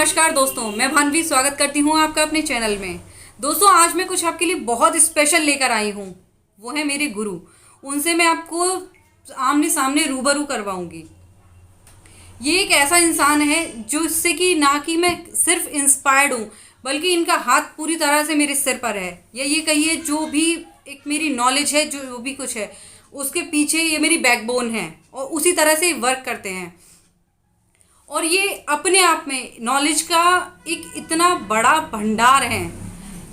नमस्कार दोस्तों, मैं भानवी स्वागत करती हूँ आपका अपने चैनल में। दोस्तों, आज मैं कुछ आपके लिए बहुत स्पेशल लेकर आई हूँ। वो है मेरे गुरु। उनसे मैं आपको आमने सामने रूबरू करवाऊंगी। ये एक ऐसा इंसान है जो इससे कि ना कि मैं सिर्फ इंस्पायर्ड हूँ, बल्कि इनका हाथ पूरी तरह से मेरे सिर पर है। या ये कहिए, जो भी एक मेरी नॉलेज है, जो भी कुछ है, उसके पीछे ये मेरी बैकबोन है और उसी तरह से वर्क करते हैं। और ये अपने आप में नॉलेज का एक इतना बड़ा भंडार है।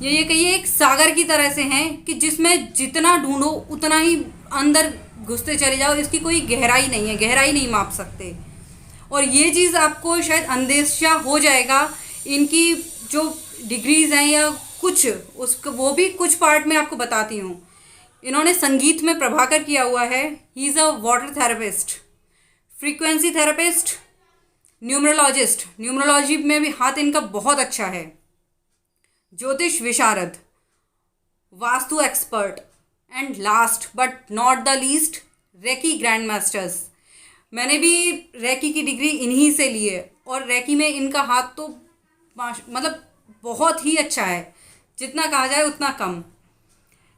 ये कहिए एक सागर की तरह से हैं कि जिसमें जितना ढूंढो उतना ही अंदर घुसते चले जाओ। इसकी कोई गहराई नहीं है, गहराई नहीं माप सकते। और ये चीज़ आपको शायद अंदेशा हो जाएगा। इनकी जो डिग्रीज़ हैं या कुछ उसको, वो भी कुछ पार्ट में आपको बताती हूँ। इन्होंने संगीत में प्रभाकर किया हुआ है। He is a water therapist, frequency therapist, numerologist. Numerology में भी हाथ इनका बहुत अच्छा है। ज्योतिष विशारद, vastu expert, and last but not the least, reiki grand masters. मैंने भी रेकी की डिग्री इन्हीं से ली है और रेकी में इनका हाथ तो मतलब बहुत ही अच्छा है। जितना कहा जाए उतना कम।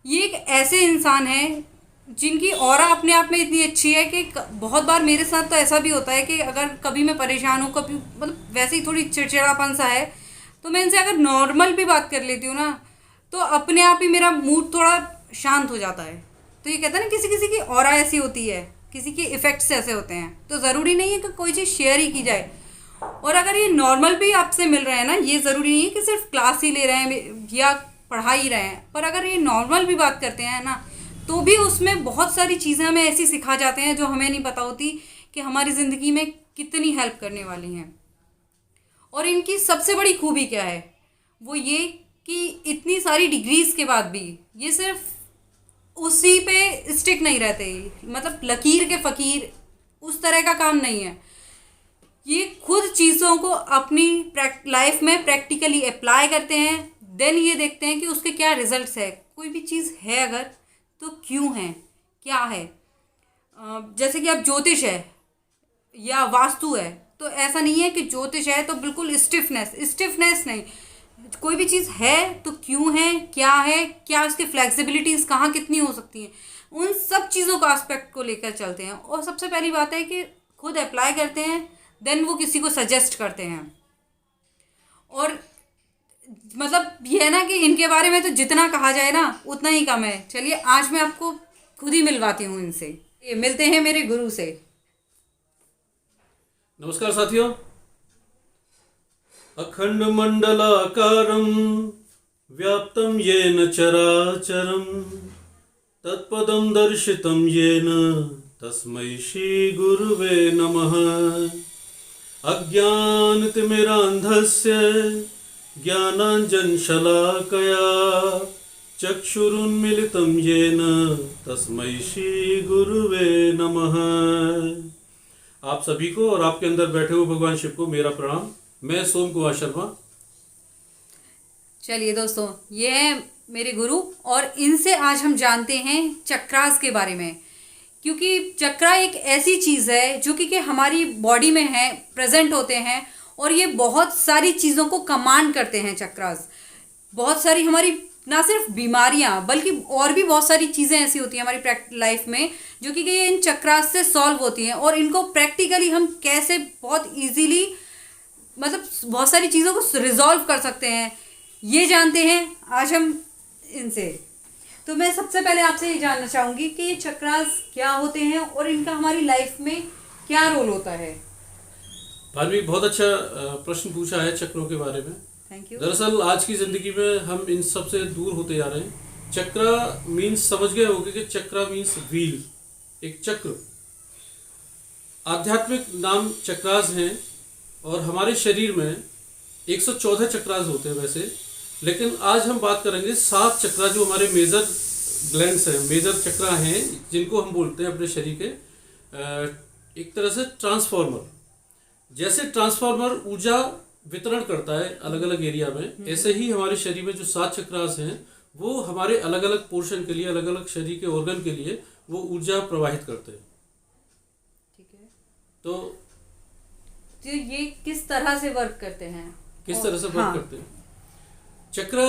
ये एक ऐसे इंसान हैं जिनकी ऑरा अपने आप में इतनी अच्छी है कि बहुत बार मेरे साथ तो ऐसा भी होता है कि अगर कभी मैं परेशान हूँ, कभी मतलब वैसे ही थोड़ी चिड़चिड़ापन सा है, तो मैं इनसे अगर नॉर्मल भी बात कर लेती हूँ ना, तो अपने आप ही मेरा मूड थोड़ा शांत हो जाता है। तो ये कहते हैं ना, किसी किसी की ऑरा ऐसी होती है, किसी के इफ़ेक्ट्स ऐसे होते हैं। तो ज़रूरी नहीं है कि कोई चीज़ शेयर ही की जाए। और अगर ये नॉर्मल भी आपसे मिल रहे हैं ना, ये ज़रूरी नहीं है कि सिर्फ क्लास ही ले रहे हैं या पढ़ा ही रहे हैं, पर अगर ये नॉर्मल भी बात करते हैं ना, तो भी उसमें बहुत सारी चीज़ें हमें ऐसी सिखा जाते हैं जो हमें नहीं पता होती कि हमारी ज़िंदगी में कितनी हेल्प करने वाली हैं। और इनकी सबसे बड़ी खूबी क्या है, वो ये कि इतनी सारी डिग्रीज़ के बाद भी ये सिर्फ उसी पे स्टिक नहीं रहते। मतलब लकीर के फ़कीर उस तरह का काम नहीं है। ये खुद चीज़ों को अपनी लाइफ में प्रैक्टिकली अप्लाई करते हैं। देन ये देखते हैं कि उसके क्या रिजल्ट्स है। कोई भी चीज़ है अगर, तो क्यों है, क्या है। जैसे कि अब ज्योतिष है या वास्तु है, तो ऐसा नहीं है कि ज्योतिष है तो बिल्कुल स्टिफनेस नहीं। कोई भी चीज़ है तो क्यों है, क्या उसकी फ्लेक्सिबिलिटीज़ कहाँ कितनी हो सकती हैं, उन सब चीज़ों का एस्पेक्ट को लेकर चलते हैं। और सबसे पहली बात है कि खुद अप्लाई करते हैं, देन वो किसी को सजेस्ट करते हैं। और मतलब ये है ना कि इनके बारे में तो जितना कहा जाए ना उतना ही कम है। चलिए, आज मैं आपको खुद ही मिलवाती हूँ इनसे। ये मिलते हैं मेरे गुरु से। नमस्कार साथियों। अखंड मंडलाकारं व्याप्तं येन चराचरं तत्पदं दर्शितं येन तस्मै श्री गुरुवे नमः। अज्ञानतिमिरान्धस्य ज्ञानाञ्जनशलाकया चक्षुरुन्मीलितं येन तस्मै श्री गुरुवे नमः। आप सभी को और आपके अंदर बैठे हुए भगवान शिव को मेरा प्रणाम। मैं सोम कुमार शर्मा। चलिए दोस्तों, ये है मेरे गुरु और इनसे आज हम जानते हैं चक्रास के बारे में। क्योंकि चक्रा एक ऐसी चीज़ है जो कि हमारी बॉडी में है, प्रेजेंट होते हैं और ये बहुत सारी चीज़ों को कमांड करते हैं। चक्रास बहुत सारी हमारी ना सिर्फ बीमारियां बल्कि और भी बहुत सारी चीज़ें ऐसी होती हैं हमारी लाइफ में जो कि इन चक्रास से सॉल्व होती हैं। और इनको प्रैक्टिकली हम कैसे बहुत इजीली मतलब बहुत सारी चीज़ों को रिजॉल्व कर सकते हैं, ये जानते हैं आज हम इनसे। तो मैं सबसे पहले आपसे ये जानना चाहूँगी कि ये चक्रास क्या होते हैं और इनका हमारी लाइफ में क्या रोल होता है। भानवी, बहुत अच्छा प्रश्न पूछा है चक्रों के बारे में। Thank you. दरअसल आज की जिंदगी में हम इन सब से दूर होते जा रहे हैं। चक्रा मीन्स समझ गए होंगे कि चक्रा मीन्स व्हील, एक चक्र। आध्यात्मिक नाम चक्रास हैं और हमारे शरीर में 114 चक्रास होते हैं वैसे, लेकिन आज हम बात करेंगे 7 चक्रा जो हमारे मेजर ग्लैंड्स हैं, मेजर चक्रा हैं, जिनको हम बोलते हैं अपने शरीर के एक तरह से ट्रांसफार्मर। जैसे ट्रांसफार्मर ऊर्जा वितरण करता है अलग अलग एरिया में, ऐसे ही हमारे शरीर में जो 7 चक्रास हैं वो हमारे अलग अलग पोर्शन के लिए, अलग अलग शरीर के ऑर्गन के लिए वो ऊर्जा प्रवाहित करते हैं। ठीक है। तो ये किस तरह से वर्क करते हैं? किस तरह से वर्क हाँ। करते हैं। चक्र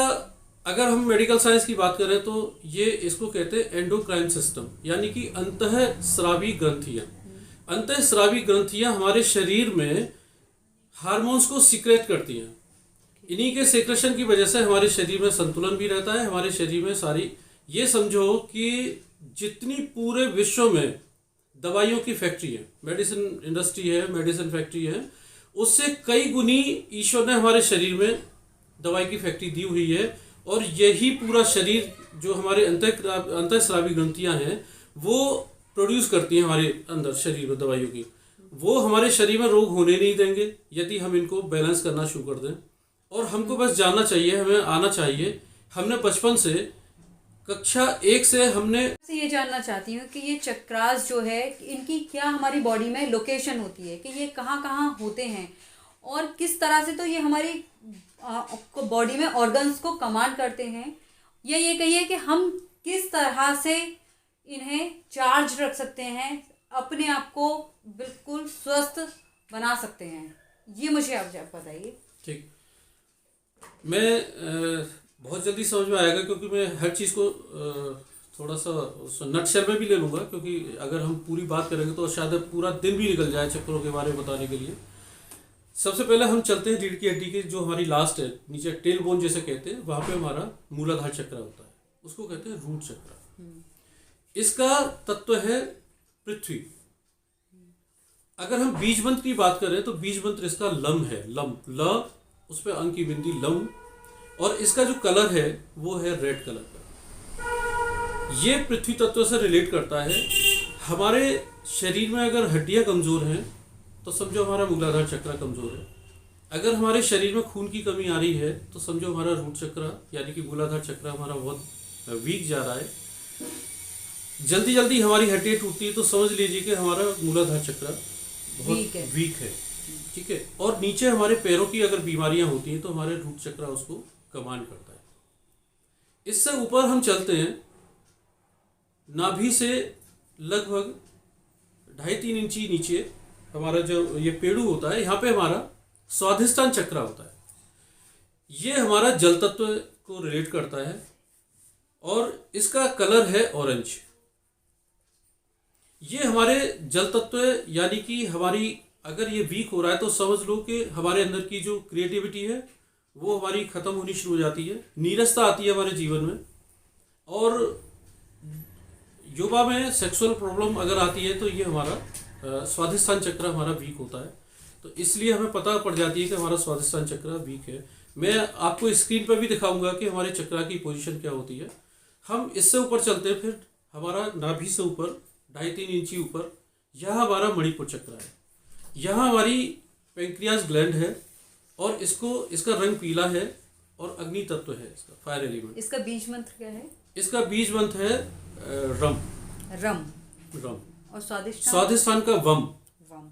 अगर हम मेडिकल साइंस की बात करें तो ये इसको कहते हैं एंडोक्राइन सिस्टम, यानी कि अंतःस्रावी ग्रंथियां। अंतःस्रावी ग्रंथियां हमारे शरीर में हार्मोन्स को सीक्रेट करती हैं। इन्हीं के सीक्रेशन की वजह से हमारे शरीर में संतुलन भी रहता है। हमारे शरीर में सारी, ये समझो कि जितनी पूरे विश्व में दवाइयों की फैक्ट्री है, मेडिसिन इंडस्ट्री है, मेडिसिन फैक्ट्री है, उससे कई गुनी ईश्वर ने हमारे शरीर में दवाई की फैक्ट्री दी हुई है। और यही पूरा शरीर जो हमारे अंतःस्रावी ग्रंथियां हैं वो प्रोड्यूस करती हैं हमारे अंदर शरीर में दवाइयों की। वो हमारे शरीर में रोग होने नहीं देंगे यदि हम इनको बैलेंस करना शुरू कर दें। और हमको बस जानना चाहिए, हमें आना चाहिए। हमने बचपन से कक्षा 1 से हमने से ये जानना चाहती हूँ कि ये चक्रास जो है इनकी क्या हमारी बॉडी में लोकेशन होती है, कि ये कहाँ कहाँ होते हैं और किस तरह से तो ये हमारी बॉडी में ऑर्गन्स को कमांड करते हैं, या ये कहिए कि हम किस तरह से इन्हें चार्ज रख सकते हैं, अपने आप को बिल्कुल स्वस्थ बना सकते हैं। ये मुझे आप बताइए। ठीक, मैं बहुत जल्दी समझ में आएगा क्योंकि मैं हर चीज़ को थोड़ा सा नटशेल में भी ले लूँगा, क्योंकि अगर हम पूरी बात करेंगे तो शायद पूरा दिन भी निकल जाए चक्रों के बारे में बताने के लिए। सबसे पहले हम चलते हैं रीढ़ की हड्डी के जो हमारी लास्ट है, नीचे टेल बोन जैसे कहते हैं, वहाँ पे हमारा मूलाधार चक्र होता है, उसको कहते हैं रूट चक्र। इसका तत्व है पृथ्वी। अगर हम बीज मंत्र की बात करें तो बीज मंत्र इसका लम है, लम, ल उस पर अंक की बिंदी लम, और इसका जो कलर है वो है रेड कलर का। ये पृथ्वी तत्व से रिलेट करता है। हमारे शरीर में अगर हड्डियां कमजोर हैं तो समझो हमारा मूलाधार चक्र कमजोर है। अगर हमारे शरीर में खून की कमी आ रही है तो समझो हमारा रूट चक्र यानी कि मूलाधार चक्र हमारा बहुत वीक जा रहा है। जल्दी जल्दी हमारी हड्डियां टूटती है तो समझ लीजिए कि हमारा मूलाधार चक्र बहुत वीक है। ठीक है। और नीचे हमारे पैरों की अगर बीमारियां होती हैं तो हमारे रूट चक्र उसको कमांड करता है। इससे ऊपर हम चलते हैं, नाभि से लगभग 2.5-3 इंची नीचे हमारा जो ये पेड़ू होता है, यहाँ पे हमारा स्वाधिष्ठान चक्र होता है। ये हमारा जल तत्व को रिलेट करता है और इसका कलर है ऑरेंज। ये हमारे जल तत्व यानी कि हमारी अगर ये वीक हो रहा है तो समझ लो कि हमारे अंदर की जो क्रिएटिविटी है वो हमारी खत्म होनी शुरू हो जाती है, नीरसता आती है हमारे जीवन में। और युवा में सेक्सुअल प्रॉब्लम अगर आती है तो ये हमारा स्वाधिष्ठान चक्र हमारा वीक होता है। तो इसलिए हमें पता पड़ जाती है कि हमारा स्वाधिष्ठान चक्र वीक है। मैं आपको स्क्रीन पर भी दिखाऊंगा कि हमारे चक्र की पोजीशन क्या होती है। हम इससे ऊपर चलते हैं, फिर हमारा नाभि से ऊपर 2.5-3 इंची ऊपर यहाँ हमारा मणिपुर चक्र है। यहाँ हमारी पेंक्रियास ग्लैंड है और इसका रंग पीला है और अग्नि तत्व है इसका, फायर एलिमेंट। इसका बीज मंत्र क्या है? इसका बीज मंत्र है रम। रम। रम। और स्वाधिष्ठान का वम। वम।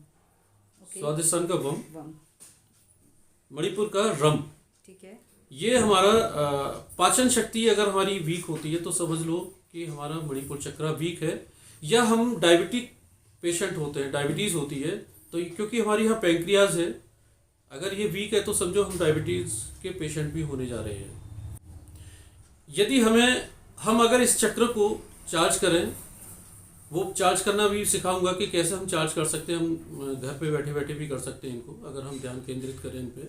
स्वाधिष्ठान का वम। वम। मणिपुर का रम। ठीक है। ये हमारा पाचन शक्ति अगर हमारी वीक होती है तो समझ लो कि हमारा मणिपुर चक्र वीक है। या हम डायबिटिक पेशेंट होते हैं, डायबिटीज़ होती है तो क्योंकि हमारी यहाँ पेंक्रियाज है, अगर ये वीक है तो समझो हम डायबिटीज़ के पेशेंट भी होने जा रहे हैं। यदि हम अगर इस चक्र को चार्ज करें, वो चार्ज करना भी सिखाऊंगा कि कैसे हम चार्ज कर सकते हैं। हम घर पे बैठे बैठे भी कर सकते हैं इनको, अगर हम ध्यान केंद्रित करें इन पे,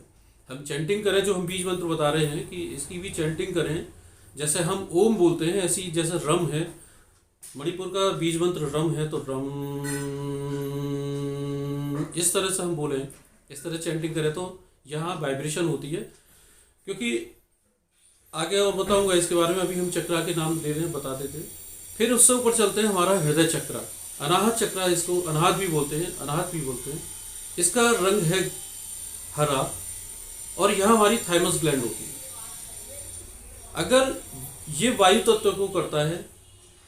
हम चैंटिंग करें, जो हम बीज मंत्र बता रहे हैं कि इसकी भी चैंटिंग करें। जैसे हम ओम बोलते हैं ऐसी, जैसे रम है, मणिपुर का बीज मंत्र रम है तो रम, इस तरह से हम बोलें, इस तरह चैंटिंग करें तो यहाँ वाइब्रेशन होती है। क्योंकि आगे और बताऊंगा इसके बारे में, अभी हम चक्र के नाम दे दें, बता देते। फिर उससे ऊपर चलते हैं हमारा हृदय चक्र, अनाहत चक्र, इसको अनाहत भी बोलते हैं, अनाहत भी बोलते हैं। इसका रंग है हरा और यहाँ हमारी थाइमस ग्लैंड होती है। अगर ये वायु तत्व को करता है,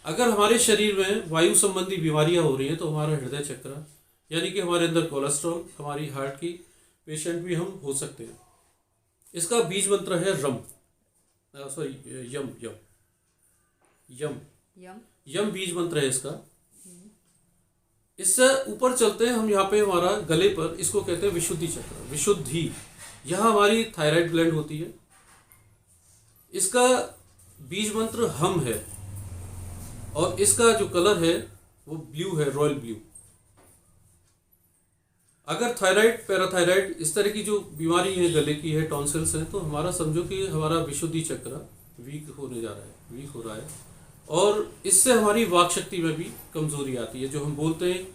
अगर हमारे शरीर में वायु संबंधी बीमारियां हो रही हैं तो हमारा हृदय चक्र यानी कि हमारे अंदर कोलेस्ट्रॉल, हमारी हार्ट की पेशेंट भी हम हो सकते हैं। इसका बीज मंत्र है रम, सॉरी यम, यम, यम, यम, यम बीज मंत्र है इसका। इससे ऊपर चलते हैं हम, यहाँ पे हमारा गले पर, इसको कहते हैं विशुद्धि चक्र, विशुद्धि यहाँ हमारी थायराइड ग्लैंड होती है। इसका बीज मंत्र हम है और इसका जो कलर है वो ब्लू है, रॉयल ब्लू। अगर थायराइड, पैराथायराइड इस तरह की जो बीमारी है, गले की है, टॉन्सिल्स है, तो हमारा समझो कि हमारा विशुद्धि चक्र वीक होने जा रहा है, वीक हो रहा है, और इससे हमारी वाक शक्ति में भी कमजोरी आती है। जो हम बोलते हैं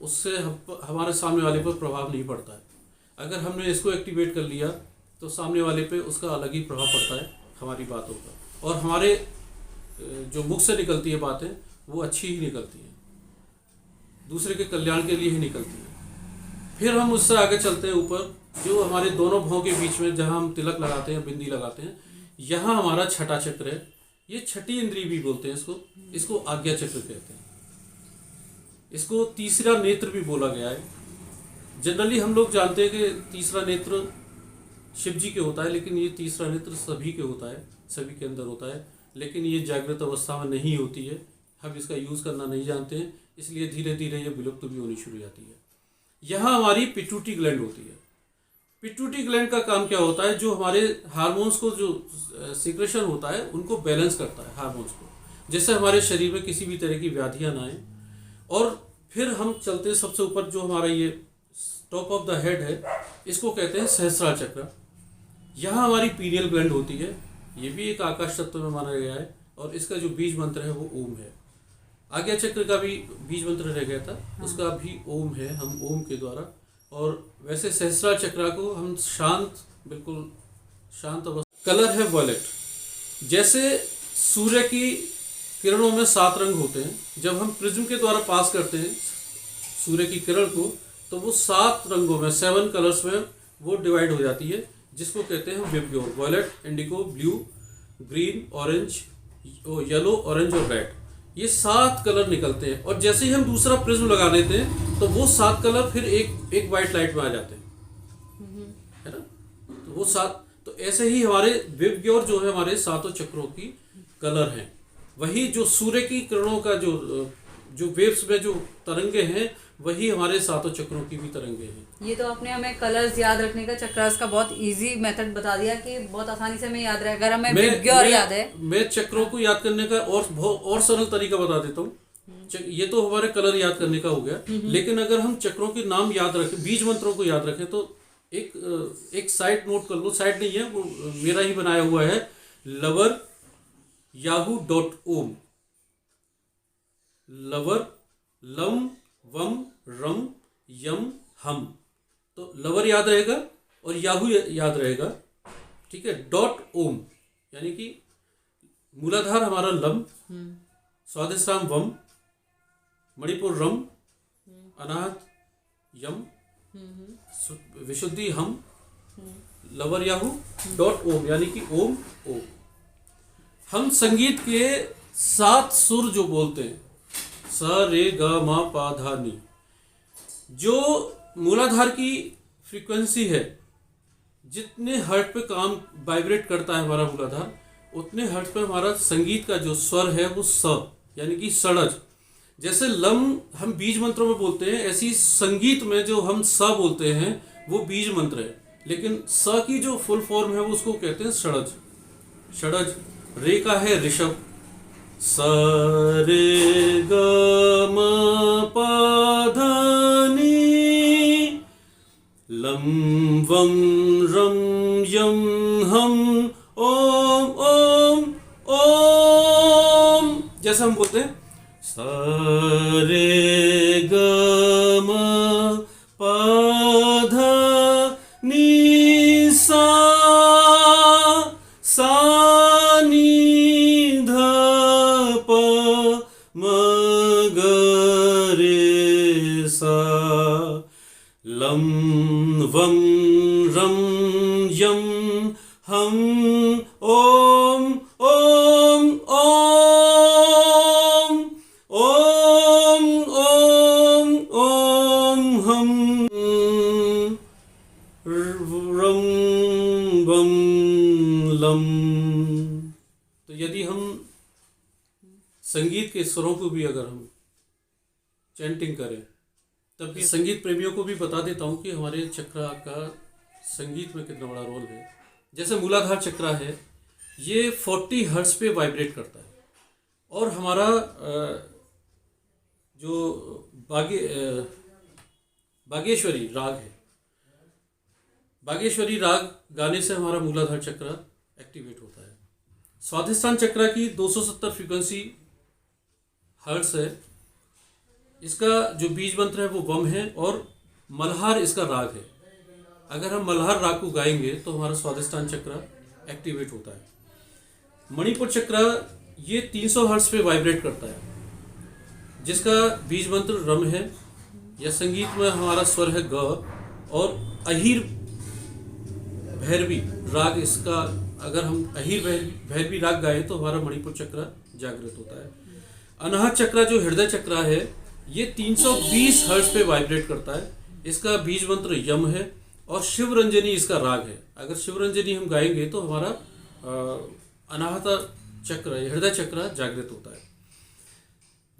उससे हमारे सामने वाले पर प्रभाव नहीं पड़ता है। अगर हमने इसको एक्टिवेट कर लिया तो सामने वाले पे उसका अलग ही प्रभाव पड़ता है हमारी बातों का, और हमारे जो मुख से निकलती है बातें वो अच्छी ही निकलती हैं, दूसरे के कल्याण के लिए ही निकलती हैं। फिर हम उससे आगे चलते हैं ऊपर, जो हमारे दोनों भौं के बीच में जहाँ हम तिलक लगाते हैं, बिंदी लगाते हैं, यहाँ हमारा छठा चक्र है। ये छठी इंद्री भी बोलते हैं इसको आज्ञा चक्र कहते हैं। इसको तीसरा नेत्र भी बोला गया है। जनरली हम लोग जानते हैं कि तीसरा नेत्र शिव जी के होता है, लेकिन ये तीसरा नेत्र सभी के होता है, सभी के अंदर होता है, लेकिन ये जागृत अवस्था में नहीं होती है। हम इसका यूज़ करना नहीं जानते हैं, इसलिए धीरे धीरे ये विलुप्त भी होनी शुरू हो जाती है। यहाँ हमारी पिट्यूटरी ग्लैंड होती है। पिट्यूटरी ग्लैंड का काम क्या होता है? जो हमारे हार्मोन्स को, जो सीक्रेशन होता है, उनको बैलेंस करता है, हार्मोन्स को, जिससे हमारे शरीर में किसी भी तरह की व्याधियाँ ना आए। और फिर हम चलते हैं सबसे ऊपर, जो हमारा ये टॉप ऑफ द हेड है, इसको कहते हैं सहस्रार चक्र। यहाँ हमारी पीनियल ग्लैंड होती है। ये भी एक आकाश तत्व में माना गया है, और इसका जो बीज मंत्र है वो ओम है। आज्ञा चक्र का भी बीज मंत्र रह गया था, उसका भी ओम है, हम ओम के द्वारा। और वैसे सहस्रार चक्र को हम शांत, बिल्कुल शांत अवस्था। कलर है वॉयलेट। जैसे सूर्य की किरणों में 7 रंग होते हैं, जब हम प्रिज्म के द्वारा पास करते हैं सूर्य की किरण को, तो वो 7 रंगों में, 7 कलर्स में वो डिवाइड हो जाती है, जिसको कहते हैं VIBGYOR. Violet, indigo, blue, green, orange, yellow, orange और रेड, ये 7 कलर निकलते हैं। और जैसे ही हम दूसरा प्रिज्म लगा लेते हैं तो वो 7 कलर फिर एक वाइट लाइट में आ जाते हैं, है ना। तो वो 7, तो ऐसे ही हमारे विबग्योर जो है, हमारे 7 चक्रों की कलर हैं। वही जो सूर्य की किरणों का जो वेव्स में जो तरंगे हैं, वही हमारे 7 चक्रों की भी तरंगे हैं। ये तो आपने हमें कलर्स याद रखने का, चक्रास का बहुत इजी मेथड बता दिया कि बहुत आसानी से हमें याद रहेगा। अगर हमें विबग्योर याद है, मैं चक्रों को याद करने का और सरल तरीका बता देता हूँ। ये तो हमारे कलर याद करने का हो गया, लेकिन अगर हम चक्रों के नाम याद रखें, बीज मंत्रों को याद रखें, तो एक साइट नोट कर लो। साइट नहीं है, वो मेरा ही बनाया हुआ है, लवर yahoo.om। लवर, लम, वम, रम, यम, हम। तो लवर याद रहेगा और याहू याद रहेगा, ठीक है। .om यानी कि मूलाधार हमारा लम, स्वादिष्टाम वम, मणिपुर रम, अनाहत यम, विशुद्धि हम, लवर याहू .om यानी कि ओम। हम संगीत के 7 सुर जो बोलते हैं, स, रे, ग, म, प, ध, नि, जो मूलाधार की फ्रीक्वेंसी है, जितने हर्ट पे काम वाइब्रेट करता है हमारा मूलाधार, उतने हर्ट पे हमारा संगीत का जो स्वर है वो स, यानी कि षडज। जैसे लम हम बीज मंत्रों में बोलते हैं, ऐसी संगीत में जो हम स बोलते हैं वो बीज मंत्र है, लेकिन स की जो फुल फॉर्म है वो उसको कहते हैं षडज। षडज। रे का है ऋषभ, स, रे, ग, म, प, ध, नि, लम, वम, रम, यम, हम, ओम, ओम, ओम। जैसे हम बोलते हैं स, रे, ग, म, प, ध, नि, सा, नी, ध, प, म, ग, रे, सा, लम, वम, रम, यम, हम, ओम, ओम, ओम, ओम, ओम, ओम, हम, रम, वम, लम। तो यदि हम संगीत के स्वरों को भी अगर हम चैंटिंग करें, तब भी संगीत प्रेमियों को भी बता देता हूँ कि हमारे चक्र का संगीत में कितना बड़ा रोल है। जैसे मूलाधार चक्र है, ये 40 हर्ट्ज पे वाइब्रेट करता है, और हमारा जो बागेश्वरी राग है, बागेश्वरी राग गाने से हमारा मूलाधार चक्र एक्टिवेट होता है। स्वाधिष्ठान चक्र की 270 फ्रीक्वेंसी हर्ट्ज है। इसका जो बीज मंत्र है वो वम है, और मल्हार इसका राग है। अगर हम मल्हार राग को गाएंगे तो हमारा स्वाधिष्ठान चक्र एक्टिवेट होता है। मणिपुर चक्र ये 300 हर्ट्ज पे वाइब्रेट करता है, जिसका बीज मंत्र रम है, या संगीत में हमारा स्वर है ग, और अहीर भैरवी राग इसका, अगर हम अहीर भैरवी राग गाएं तो हमारा मणिपुर चक्र जागृत होता है। अनाहत चक्र जो हृदय चक्र है, ये 320 हर्ट्ज पे वाइब्रेट करता है। इसका बीज मंत्र यम है, और शिवरंजनी इसका राग है। अगर शिवरंजनी हम गाएंगे तो हमारा अनाहत चक्र, हृदय चक्र जागृत होता है।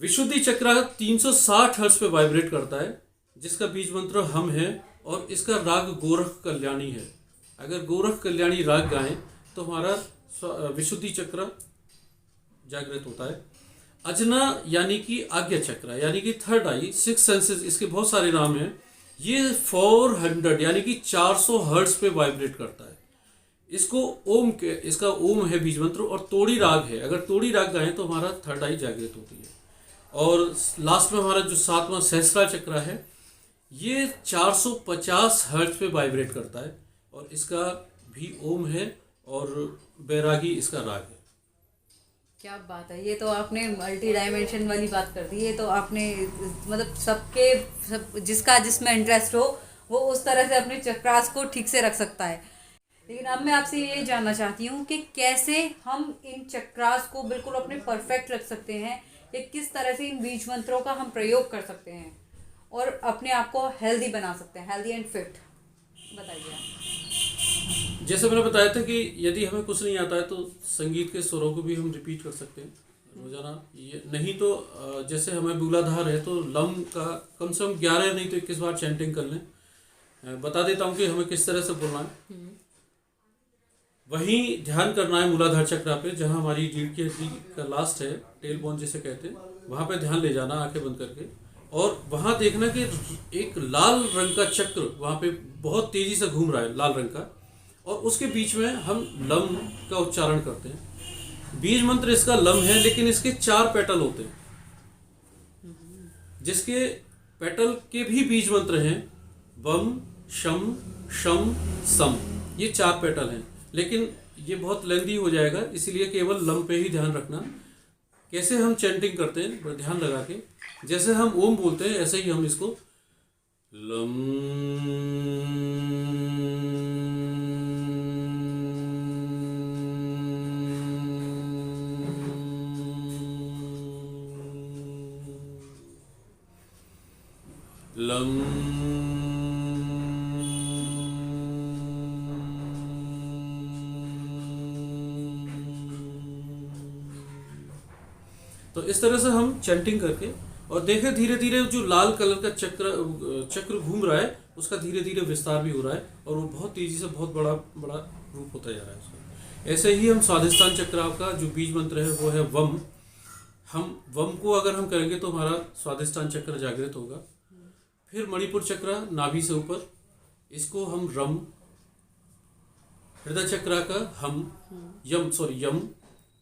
विशुद्धि चक्र 360 हर्ट्ज पे वाइब्रेट करता है, जिसका बीज मंत्र हम है, और इसका राग गोरख कल्याणी है। अगर गोरख कल्याणी राग गाएं तो हमारा विशुद्धि चक्र जागृत होता है। अजना यानी कि आज्ञा चक्र, यानी कि थर्ड आई, 6 सेंसेस, इसके बहुत सारे नाम हैं। ये 400 यानी कि 400 हर्ट्ज पे वाइब्रेट करता है। इसको ओम के, इसका ओम है बीज मंत्र, और तोड़ी राग है। अगर तोड़ी राग गाएं तो हमारा थर्ड आई जागृत होती है। और लास्ट में हमारा जो 7वां सहस्त्रा चक्र है, ये 450 हर्ट्ज पे वाइब्रेट करता है, और इसका भी ओम है, और बैरागी इसका राग है। क्या बात है, ये तो आपने मल्टी डायमेंशन वाली बात कर दी। ये तो आपने मतलब सबके जिसका जिसमें इंटरेस्ट हो वो उस तरह से अपने चक्रास को ठीक से रख सकता है। लेकिन अब मैं आपसे ये जानना चाहती हूँ कि कैसे हम इन चक्रास को बिल्कुल अपने परफेक्ट रख सकते हैं, या किस तरह से इन बीज मंत्रों का हम प्रयोग कर सकते हैं और अपने आप को हेल्दी बना सकते हैं, हेल्दी एंड फिट। बताइए आप। जैसे मैंने बताया था कि यदि हमें कुछ नहीं आता है तो संगीत के स्वरों को भी हम रिपीट कर सकते हैं रोजाना। ये नहीं तो जैसे हमें मूलाधार है तो लम का कम से कम 11 नहीं तो 21 बार चैंटिंग कर लें। बता देता हूँ कि हमें किस तरह से बोलना है। वहीं ध्यान करना है मूलाधार चक्र पे, जहाँ हमारी रीढ़ की हड्डी का लास्ट है, टेल बोन जिसे कहते हैं, वहाँ पे ध्यान ले जाना आंखें बंद करके, और वहाँ देखना कि एक लाल रंग का चक्र वहाँ पे बहुत तेजी से घूम रहा है, लाल रंग का, और उसके बीच में हम लम का उच्चारण करते हैं। बीज मंत्र इसका लम है, लेकिन इसके 4 पेटल होते हैं, जिसके पेटल के भी बीज मंत्र हैं वम, शम, शम, सम। ये 4 पेटल हैं, लेकिन ये बहुत लेंदी हो जाएगा, इसीलिए केवल लम पे ही ध्यान रखना। कैसे हम चैंटिंग करते हैं ध्यान लगा के, जैसे हम ओम बोलते हैं ऐसे ही हम इसको लम लम। तो इस तरह से हम चैंटिंग करके, और देखें धीरे धीरे जो लाल कलर का चक्र घूम रहा है उसका धीरे धीरे विस्तार भी हो रहा है, और वो बहुत तेजी से बहुत बड़ा बड़ा रूप होता जा रहा है उसका। ऐसे ही हम स्वाधिष्ठान चक्र का जो बीज मंत्र है वो है वम। हम वम को अगर हम करेंगे तो हमारा स्वाधिष्ठान चक्र जागृत होगा। फिर मणिपुर चक्र नाभि से ऊपर, इसको हम रम। हृदय चक्र का हम यम,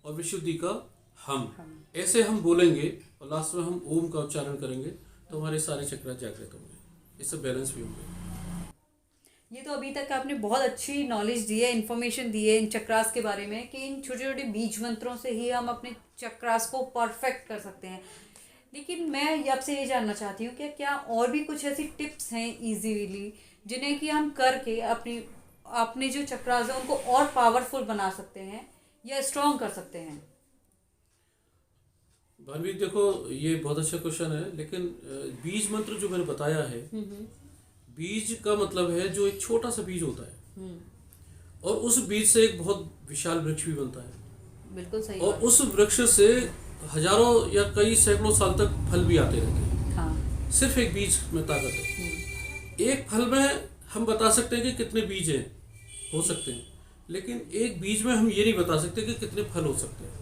और विशुद्धि का हम। ऐसे हम बोलेंगे और लास्ट में हम ओम का उच्चारण करेंगे तो हमारे सारे चक्र जागृत होंगे, इससे बैलेंस भी होंगे। ये तो अभी तक आपने बहुत अच्छी नॉलेज दी है, इन्फॉर्मेशन दी है इन चक्रास के बारे में, कि इन छोटे छोटे बीज मंत्रों से ही हम अपने चक्रास को परफेक्ट कर सकते हैं। लेकिन मैं आपसे ये जानना चाहती हूँ कि क्या और भी कुछ ऐसी टिप्स हैं इजीली जिन्हें कि हम करके अपने जो चक्रास हैं उनको और पावरफुल बना सकते हैं या स्ट्रॉन्ग कर सकते हैं? भाभी देखो, ये बहुत अच्छा क्वेश्चन है, लेकिन बीज मंत्र जो मैंने बताया है, बीज का मतलब है जो एक छोटा सा बीज होता है, और उस बीज से एक बहुत विशाल वृक्ष भी बनता है। बिल्कुल सही। और उस वृक्ष से हजारों या कई सैकड़ों साल तक फल भी आते रहते हैं। हाँ। सिर्फ एक बीज में ताकत है। एक फल में हम बता सकते हैं कि कितने बीज हैं, हो सकते हैं, लेकिन एक बीज में हम ये नहीं बता सकते कि कितने फल हो सकते हैं।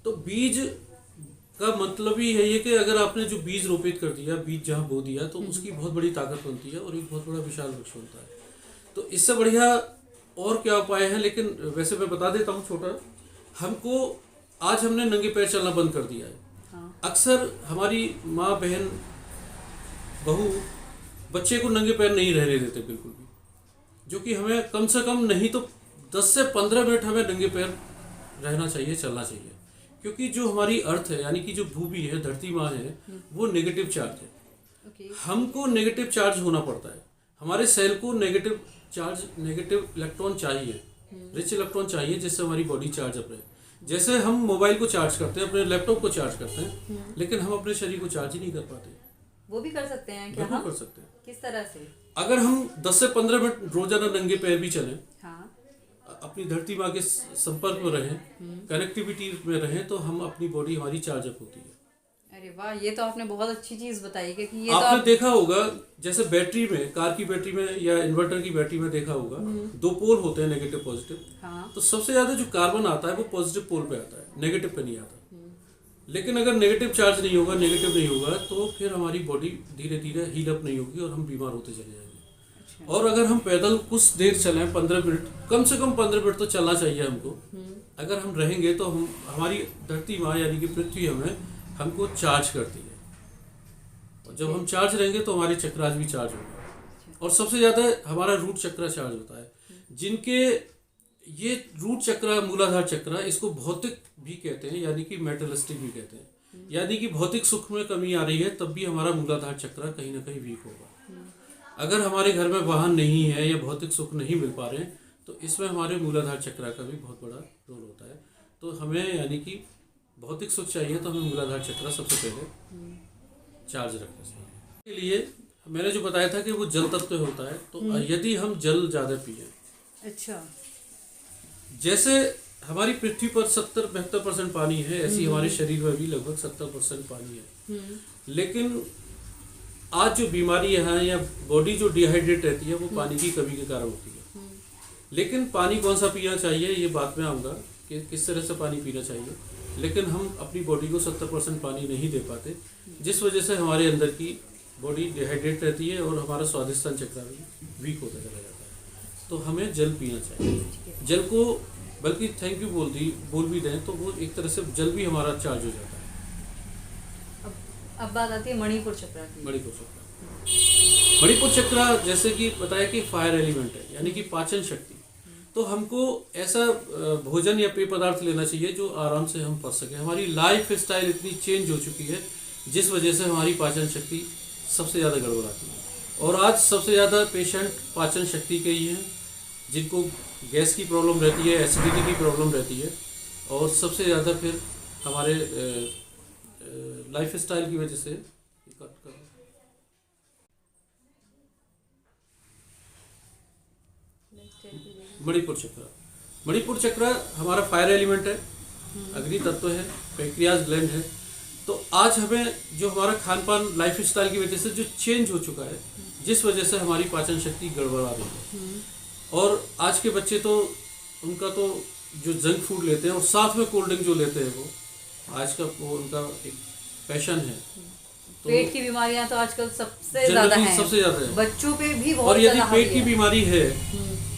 तो बीज का मतलब ही है ये कि अगर आपने जो बीज रोपित कर दिया, बीज जहाँ बो दिया, तो उसकी बहुत बड़ी ताकत बनती है और एक बहुत बड़ा विशाल वृक्ष बनता है। तो इससे बढ़िया और क्या उपाय है, लेकिन वैसे मैं बता देता हूँ छोटा। हमको आज हमने नंगे पैर चलना बंद कर दिया है। हाँ। अक्सर हमारी माँ, बहन, बहू बच्चे को नंगे पैर नहीं रहने देते बिल्कुल भी, जो कि हमें कम से कम नहीं तो 10 से 15 मिनट हमें नंगे पैर रहना चाहिए, चलना चाहिए। क्योंकि जो हमारी अर्थ है, यानी कि जो भूमि है, धरती माँ है, वो नेगेटिव चार्ज है। ओके। हमको नेगेटिव चार्ज होना पड़ता है। हमारे सेल को नेगेटिव चार्ज, नेगेटिव इलेक्ट्रॉन चाहिए, रिच इलेक्ट्रॉन चाहिए, जिससे हमारी बॉडी चार्ज अप रहे। जैसे हम मोबाइल को चार्ज करते हैं, अपने लैपटॉप को चार्ज करते हैं, लेकिन हम अपने शरीर को चार्ज ही नहीं कर पाते। वो भी कर सकते हैं क्या? बिल्कुल कर सकते हैं। किस तरह से? अगर हम 10 से 15 मिनट रोजाना नंगे पैर भी चलें, हाँ। अपनी धरती माँ के संपर्क में रहें, कनेक्टिविटी में रहें, तो हम अपनी बॉडी हमारी चार्ज अप होती है। अरे वाह, ये तो आपने बहुत अच्छी चीज बताई कि ये आपने तो देखा होगा, जैसे बैटरी में, कार की बैटरी में या इन्वर्टर की बैटरी में देखा होगा, 2 पोल होते हैं, नेगेटिव पॉजिटिव। हाँ। तो सबसे ज्यादा जो कार्बन आता है वो पॉजिटिव पोल पे आता है, नेगेटिव पे नहीं आता। लेकिन अगर नेगेटिव चार्ज नहीं होगा, नेगेटिव नहीं होगा, तो फिर हमारी बॉडी धीरे धीरे हील अप नहीं होगी और हम बीमार होते चले जाएंगे। और अगर हम पैदल कुछ देर चलें, 15 मिनट, कम से कम 15 मिनट तो चलना चाहिए हमको। अगर हम रहेंगे तो हम, हमारी धरती माँ यानी कि पृथ्वी हमको चार्ज करती है, और जब हम चार्ज रहेंगे तो हमारे चक्रास भी चार्ज होगा। और सबसे ज़्यादा हमारा रूट चक्र चार्ज होता है। जिनके ये रूट चक्र, मूलाधार चक्र, इसको भौतिक भी कहते हैं, यानी कि मेटलिस्टिक भी कहते हैं। यानी कि भौतिक सुख में कमी आ रही है, तब भी हमारा मूलाधार चक्र कहीं ना कहीं वीक होगा। अगर हमारे घर में वाहन नहीं है या भौतिक सुख नहीं मिल पा रहे हैं, तो इसमें हमारे मूलाधार चक्र का भी बहुत बड़ा रोल होता है। तो हमें, यानी कि भौतिक सुख चाहिए तो हमें मूलाधार चक्र सबसे पहले चार्ज रखना चाहिए। के लिए मैंने जो बताया था कि वो जल तत्व होता है, तो यदि हम जल ज़्यादा पिए, अच्छा, जैसे हमारी पृथ्वी पर 70-72% पानी है, ऐसी हमारे शरीर में भी लगभग 70% पानी है। लेकिन आज जो बीमारी है या बॉडी जो डिहाइड्रेट रहती है, वो पानी की कमी के कारण होती है। लेकिन पानी कौन सा पीना चाहिए, ये बात में आऊँगा कि किस तरह से पानी पीना चाहिए। लेकिन हम अपनी बॉडी को 70% पानी नहीं दे पाते, जिस वजह से हमारे अंदर की बॉडी डिहाइड्रेट रहती है और हमारा स्वादिष्टान चक्र भी वीक होता चला जाता है। तो हमें जल पीना चाहिए। जल को बल्कि थैंक यू बोल भी दें, तो वो एक तरह से जल भी हमारा चार्ज हो जाता है। अब बात आती है मणिपुर चक्र की। मणिपुर चक्र जैसे कि बताया कि फायर एलिमेंट है, यानी कि पाचन शक्ति। तो हमको ऐसा भोजन या पेय पदार्थ लेना चाहिए जो आराम से हम पच सकें। हमारी लाइफ स्टाइल इतनी चेंज हो चुकी है, जिस वजह से हमारी पाचन शक्ति सबसे ज़्यादा गड़बड़ाती है। और आज सबसे ज़्यादा पेशेंट पाचन शक्ति के ही हैं, जिनको गैस की प्रॉब्लम रहती है, एसिडिटी की प्रॉब्लम रहती है, और सबसे ज़्यादा फिर हमारे लाइफ स्टाइल की वजह से। मणिपुर चक्र हमारा फायर एलिमेंट है, अग्नि तत्व है, पैंक्रियाज ग्लैंड है। तो आज हमें जो हमारा खान पान, लाइफ स्टाइल की वजह से जो चेंज हो चुका है, जिस वजह से हमारी पाचन शक्ति गड़बड़ा रही है। और आज के बच्चे तो, उनका तो जो जंक फूड लेते हैं और साथ में कोल्ड ड्रिंक जो लेते हैं, वो आज का वो उनका एक पैशन है। तो पेट की बीमारियां तो आजकल सबसे ज्यादा हैं, सबसे ज्यादा है, बच्चों पे भी बहुत। और यदि पेट की बीमारी है,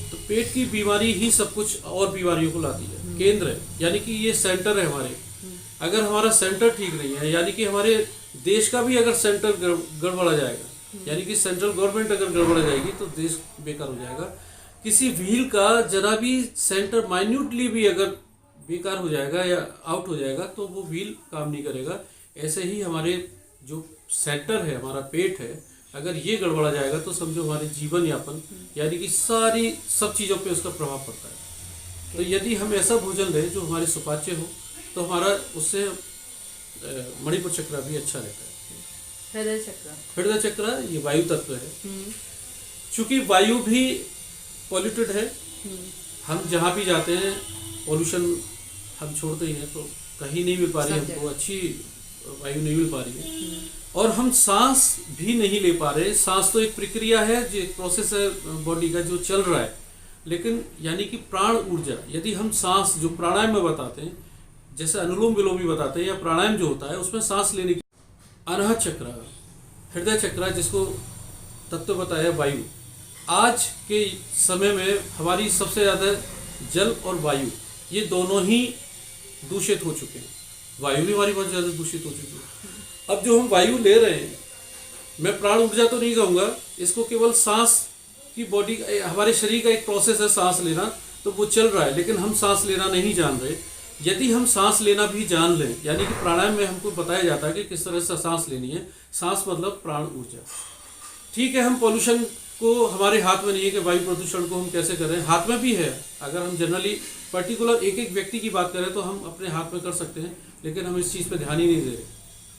तो पेट की बीमारी ही सब कुछ और बीमारियों को लाती है। केंद्र है, यानी कि ये सेंटर है हमारे। अगर हमारा सेंटर ठीक नहीं है, यानी कि हमारे देश का भी अगर सेंटर गड़बड़ा जाएगा, यानी कि सेंट्रल गवर्नमेंट अगर गड़बड़ा जाएगी, तो देश बेकार हो जाएगा। किसी व्हील का जरा भी सेंटर माइन्यूटली भी अगर बेकार हो जाएगा या आउट हो जाएगा, तो वो व्हील काम नहीं करेगा। ऐसे ही हमारे जो सेंटर है, हमारा पेट है, अगर ये गड़बड़ा जाएगा, तो समझो हमारे जीवन यापन, यानी कि सारी सब चीज़ों पे उसका प्रभाव पड़ता है। तो यदि हम ऐसा भोजन लें जो हमारे सुपाच्य हो, तो हमारा उससे मणिपुर चक्र भी अच्छा रहता है। हृदय चक्र ये वायु तत्व है। चूंकि वायु भी पॉल्यूटेड है, हम जहाँ भी जाते हैं पॉल्यूशन हम छोड़ते ही हैं, तो कहीं नहीं मिल पा रही है हमको, अच्छी वायु नहीं मिल पा रही है। और हम सांस भी नहीं ले पा रहे। सांस तो एक प्रक्रिया है, जो एक प्रोसेस है बॉडी का जो चल रहा है, लेकिन यानी कि प्राण ऊर्जा, यदि हम सांस जो प्राणायाम में बताते हैं, जैसे अनुलोम विलोम भी बताते हैं या प्राणायाम जो होता है उसमें सांस लेने की, अनाहत चक्र, हृदय चक्र जिसको तत्व बताया वायु, आज के समय में हमारी सबसे ज़्यादा जल और वायु ये दोनों ही दूषित हो चुके हैं। वायु भी हमारी बहुत ज़्यादा दूषित हो चुकी है। अब जो हम वायु ले रहे हैं, मैं प्राण ऊर्जा तो नहीं कहूँगा इसको, केवल सांस की बॉडी, हमारे शरीर का एक प्रोसेस है सांस लेना, तो वो चल रहा है, लेकिन हम सांस लेना नहीं जान रहे। यदि हम सांस लेना भी जान लें, यानी कि प्राणायाम में हमको बताया जाता है कि किस तरह से सांस लेनी है। सांस मतलब प्राण ऊर्जा। ठीक है, हम पॉल्यूशन को हमारे हाथ में नहीं है कि वायु प्रदूषण को हम कैसे करें, हाथ में भी है। अगर हम जनरली पर्टिकुलर एक एक व्यक्ति की बात करें तो हम अपने हाथ में कर सकते हैं, लेकिन हम इस चीज़ पे ध्यान ही नहीं दे रहे,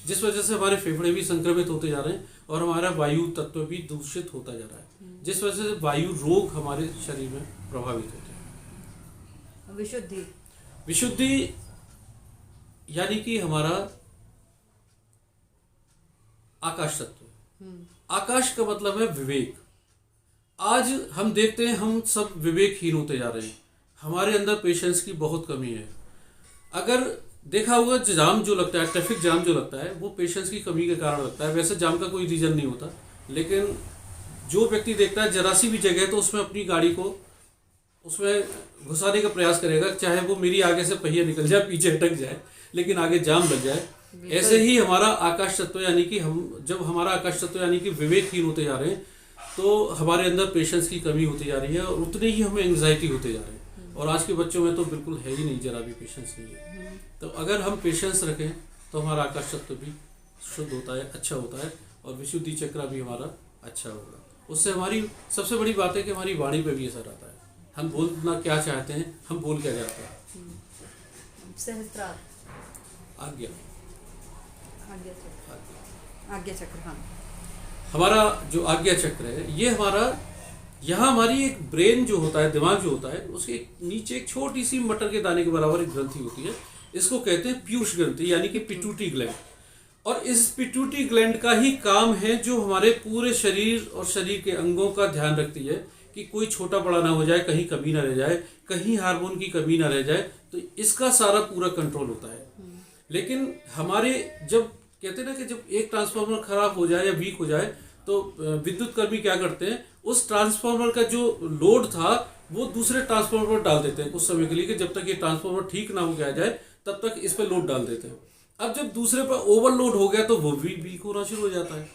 जिस वजह से हमारे फेफड़े भी संक्रमित होते जा रहे हैं और हमारा वायु तत्व भी दूषित होता जा रहा है, जिस वजह से वायु रोग हमारे शरीर में प्रभावित होते हैं। विशुद्धि, विशुद्धि यानी कि हमारा आकाश तत्व। आकाश का मतलब है विवेक। आज हम देखते हैं हम सब विवेकहीन होते जा रहे हैं, हमारे अंदर पेशेंस की बहुत कमी है। अगर देखा होगा जाम जो लगता है, ट्रैफिक जाम जो लगता है, वो पेशेंस की कमी के कारण लगता है। वैसे जाम का कोई रीज़न नहीं होता, लेकिन जो व्यक्ति देखता है जरा सी भी जगह है तो उसमें अपनी गाड़ी को उसमें घुसाने का प्रयास करेगा, चाहे वो मेरी आगे से पहिया निकल जाए, पीछे हटक जाए, लेकिन आगे जाम लग जाए। ऐसे ही हमारा आकाश तत्व, यानी कि हम जब हमारा आकाश तत्व यानी कि विवेकहीन होते जा रहे हैं, तो हमारे अंदर पेशेंस की कमी होती जा रही है और उतने ही हमें एंग्जाइटी होते जा रहे हैं। और आज के बच्चों में तो बिल्कुल है ही नहीं, जरा भी पेशेंस नहीं है। तो अगर हम पेशेंस रखें तो हमारा आकाश तत्व भी शुद्ध होता है, अच्छा होता है, और विशुद्धि चक्र भी हमारा अच्छा होगा। उससे हमारी सबसे बड़ी बात है कि हमारी वाणी पे भी असर आता है। हम बोलना क्या चाहते हैं, हम बोल क्या जाते हैं। सहस्त्रार, आज्ञा, आज्ञा चक्र, हाँ। हमारा जो आज्ञा चक्र है, ये हमारा, यहाँ हमारी एक ब्रेन जो होता है, दिमाग जो होता है, उसके नीचे एक छोटी सी मटर के दाने के बराबर एक ग्रंथि होती है। इसको कहते हैं पीयूष ग्रंथि, यानी कि पिट्यूटरी ग्लैंड। और इस पिट्यूटरी ग्लैंड का ही काम है जो हमारे पूरे शरीर और शरीर के अंगों का ध्यान रखती है कि कोई छोटा बड़ा ना हो जाए, कहीं कमी ना रह जाए, कहीं हार्मोन की कमी ना रह जाए। तो इसका सारा पूरा कंट्रोल होता है। लेकिन हमारे जब कहते हैं ना कि जब एक ट्रांसफार्मर खराब हो जाए या वीक हो जाए, तो विद्युत कर्मी क्या करते हैं, उस ट्रांसफार्मर का जो लोड था वो दूसरे ट्रांसफार्मर पर डाल देते हैं कुछ समय के लिए, कि जब तक ये ट्रांसफार्मर ठीक ना हो गया जाए तब तक इस पर लोड डाल देते हैं। अब जब दूसरे पर ओवरलोड हो गया तो वो भी वीक होना शुरू हो जाता है।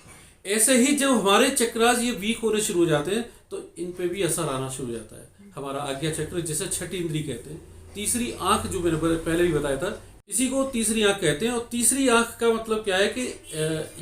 ऐसे ही जब हमारे चक्रास ये वीक होने शुरू हो जाते हैं तो इन पे भी असर आना शुरू हो जाता है। हमारा आज्ञा चक्र, जिसे छठी इंद्री कहते हैं, तीसरी आंख जो मैंने पहले भी बताया था, इसी को तीसरी आंख कहते हैं। और तीसरी आंख का मतलब क्या है कि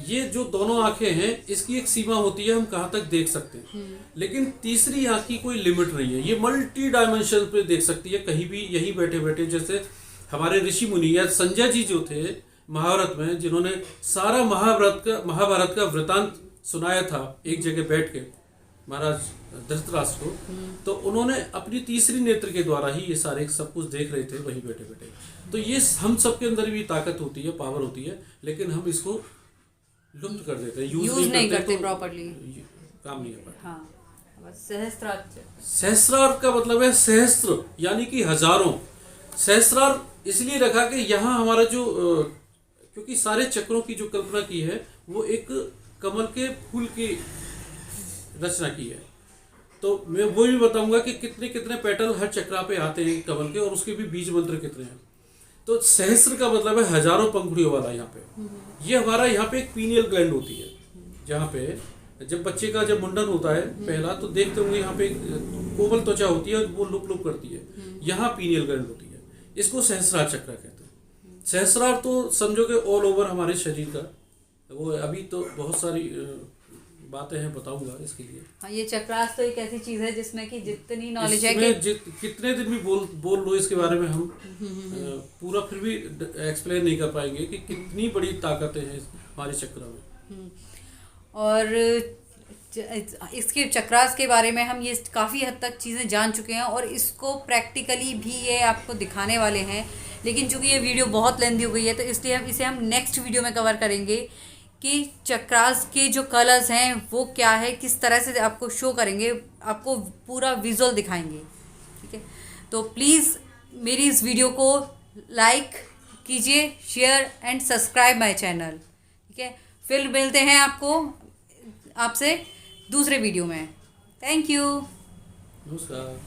ये जो दोनों आंखें हैं, इसकी एक सीमा होती है, हम कहाँ तक देख सकते हैं। लेकिन तीसरी आंख की कोई लिमिट नहीं है, ये मल्टी डायमेंशन पे देख सकती है, कहीं भी, यही बैठे बैठे। जैसे हमारे ऋषि मुनि या संजय जी जो थे महाभारत में, जिन्होंने सारा महाभारत का वृतांत सुनाया था एक जगह बैठ के महाराज धृतराष्ट्र को, तो उन्होंने अपनी तीसरी नेत्र के द्वारा ही ये सारे सब कुछ देख रहे थे वहीं बैठे बैठे। तो ये हम सबके अंदर भी ताकत होती है, पावर होती है, लेकिन हम इसको लुप्त कर देते हैं, यूज नहीं करते प्रॉपर्ली, काम नहीं कर पाते। हाँ। सहस्त्रार, सहस्रार का मतलब है सहस्त्र, यानी कि हजारों। सहस्रार इसलिए रखा कि यहाँ हमारा जो क्योंकि सारे चक्रों की जो कल्पना की है वो एक कमल के फूल की रचना की है। तो मैं वो भी बताऊंगा कि कितने कितने पेटल हर चक्रा पे आते हैं कमल के, और उसके भी बीज मंत्र कितने हैं। तो सहस्त्र का मतलब है हजारों पंखुड़ियों वाला। यहाँ पे ये हमारा यहाँ पे एक पीनियल ग्लैंड होती है, जहाँ पे जब बच्चे का जब मुंडन होता है पहला, तो देखते होंगे यहाँ पे कोमल त्वचा होती है और वो लुप लुप करती है, यहाँ पीनियल ग्लैंड होती है। इसको सहस्रार चक्र कहते हैं। सहस्रार तो समझो कि ऑल ओवर हमारे शरीर का, वो अभी तो बहुत सारी बातें हैं, बताऊंगा इसके लिए। हाँ, ये चक्रास तो एक ऐसी चीज है जिसमें कि जितनी नॉलेज है कि कितने दिन भी बोल लो इसके बारे में, हम पूरा फिर भी एक्सप्लेन नहीं कर पाएंगे कि कितनी बड़ी ताकतें हैं हमारे चक्र में। और इसके चक्रास के बारे में हम ये काफ़ी हद तक चीज़ें जान चुके हैं और इसको प्रैक्टिकली भी ये आपको दिखाने वाले हैं। लेकिन चूंकि ये वीडियो बहुत लेंथी हो गई है तो इसलिए हम इसे नेक्स्ट वीडियो में कवर करेंगे कि चक्रास के जो कलर्स हैं वो क्या है, किस तरह से आपको शो करेंगे, आपको पूरा विजुअल दिखाएंगे। ठीक है, तो प्लीज़ मेरी इस वीडियो को लाइक कीजिए, share and subscribe my channel. ठीक है, फिर मिलते हैं आपसे दूसरे वीडियो में। Thank you. नमस्कार।